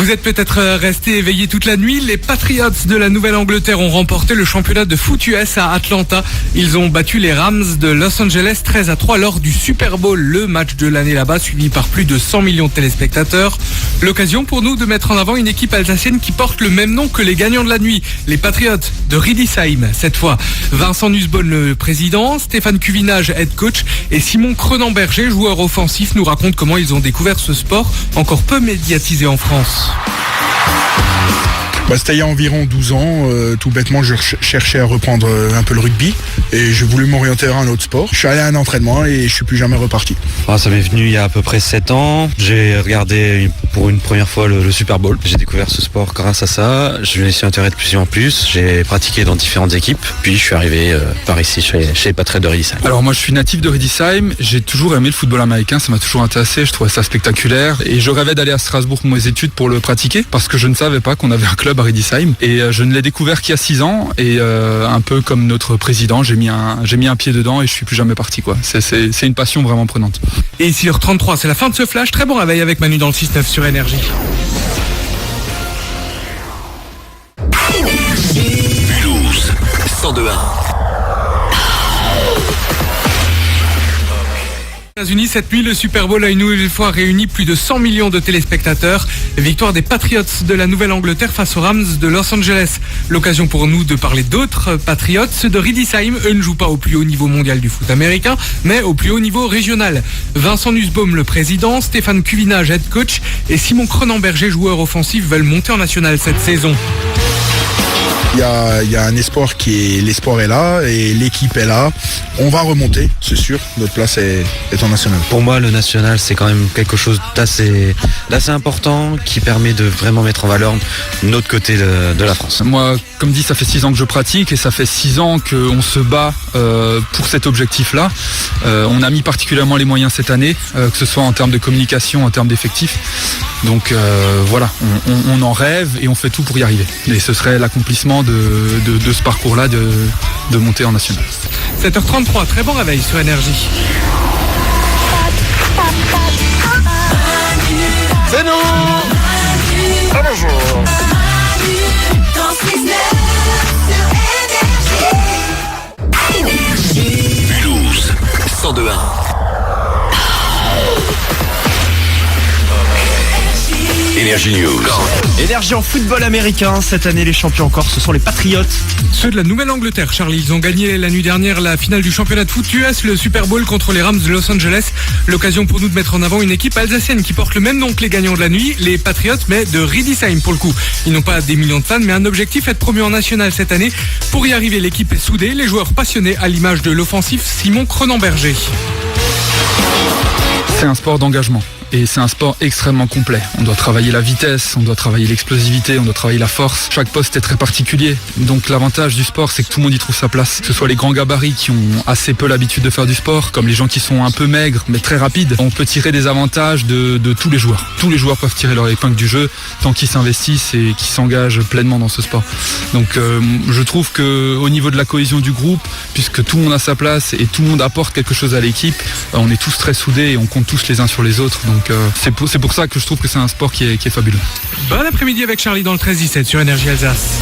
Vous êtes peut-être resté éveillé toute la nuit. Les Patriots de la Nouvelle-Angleterre ont remporté le championnat de foot US à Atlanta. Ils ont battu les Rams de Los Angeles 13-3 lors du Super Bowl, le match de l'année là-bas, suivi par plus de 100 millions de téléspectateurs. L'occasion pour nous de mettre en avant une équipe alsacienne qui porte le même nom que les gagnants de la nuit, les Patriots de Riedisheim. Cette fois, Vincent Nussbaum, le président, Stéphane Cuvinage, head coach, et Simon Cronenberger, joueur offensif, nous racontent comment ils ont découvert ce sport encore peu médiatisé en France. C'était il y a environ 12 ans, tout bêtement je cherchais à reprendre un peu le rugby et j'ai voulu m'orienter vers un autre sport. Je suis allé à un entraînement et je suis plus jamais reparti. Ça m'est venu il y a à peu près 7 ans, j'ai regardé pour une première fois le Super Bowl. J'ai découvert ce sport grâce à ça, je me suis intéressé de plus en plus, j'ai pratiqué dans différentes équipes, puis je suis arrivé par ici chez les Patriots de Riedisheim. Alors moi je suis natif de Riedisheim, j'ai toujours aimé le football américain, ça m'a toujours intéressé, je trouvais ça spectaculaire et je rêvais d'aller à Strasbourg pour mes études pour le pratiquer parce que je ne savais pas qu'on avait un club à Riedisheim et je ne l'ai découvert qu'il y a 6 ans et un peu comme notre président, j'ai mis un pied dedans et je suis plus jamais parti quoi. C'est une passion vraiment prenante. Et ici heure 33, c'est la fin de ce flash. Très bon réveil avec Manu dans le 6-9 sur Énergie. Mulhouse 102.1. Aux États-Unis, cette nuit, le Super Bowl a une nouvelle fois réuni plus de 100 millions de téléspectateurs. Victoire des Patriots de la Nouvelle-Angleterre face aux Rams de Los Angeles. L'occasion pour nous de parler d'autres Patriots, ceux de Riedisheim. Eux ne jouent pas au plus haut niveau mondial du foot américain, mais au plus haut niveau régional. Vincent Nussbaum, le président, Stéphane Cuvinage, head coach, et Simon Cronenberger, joueur offensif, veulent monter en national cette saison. Il y a un espoir l'espoir est là et l'équipe est là. On va remonter, c'est sûr. Notre place est en national. Pour moi, le national, c'est quand même quelque chose d'assez important qui permet de vraiment mettre en valeur notre côté de la France. Moi, comme dit, ça fait 6 ans que je pratique et ça fait 6 ans qu'on se bat pour cet objectif-là. On a mis particulièrement les moyens cette année, que ce soit en termes de communication, en termes d'effectifs. Donc voilà, on en rêve et on fait tout pour y arriver. Et ce serait l'accomplissement de ce parcours-là de monter en national. 7h33, très bon réveil sur Énergie. C'est nous. Ah, bonjour. Mulhouse 102.1. Énergie News. Énergie en football américain. Cette année, les champions encore, ce sont les Patriots. Ceux de la Nouvelle-Angleterre, Charlie, ils ont gagné la nuit dernière la finale du championnat de foot US, le Super Bowl contre les Rams de Los Angeles. L'occasion pour nous de mettre en avant une équipe alsacienne qui porte le même nom que les gagnants de la nuit, les Patriots, mais de Riedisheim pour le coup. Ils n'ont pas des millions de fans, mais un objectif, être promu en national cette année. Pour y arriver, l'équipe est soudée, les joueurs passionnés à l'image de l'offensif Simon Cronenberger. C'est un sport d'engagement. Et c'est un sport extrêmement complet. On doit travailler la vitesse, on doit travailler l'explosivité, on doit travailler la force. Chaque poste est très particulier. Donc l'avantage du sport, c'est que tout le monde y trouve sa place. Que ce soit les grands gabarits qui ont assez peu l'habitude de faire du sport, comme les gens qui sont un peu maigres mais très rapides. On peut tirer des avantages de tous les joueurs. Tous les joueurs peuvent tirer leur épingle du jeu tant qu'ils s'investissent et qu'ils s'engagent pleinement dans ce sport. Donc je trouve qu'au niveau de la cohésion du groupe, puisque tout le monde a sa place et tout le monde apporte quelque chose à l'équipe, on est tous très soudés et on compte tous les uns sur les autres. Donc c'est pour ça que je trouve que c'est un sport qui est fabuleux. Bon après-midi avec Charlie dans le 13-17 sur Énergie Alsace.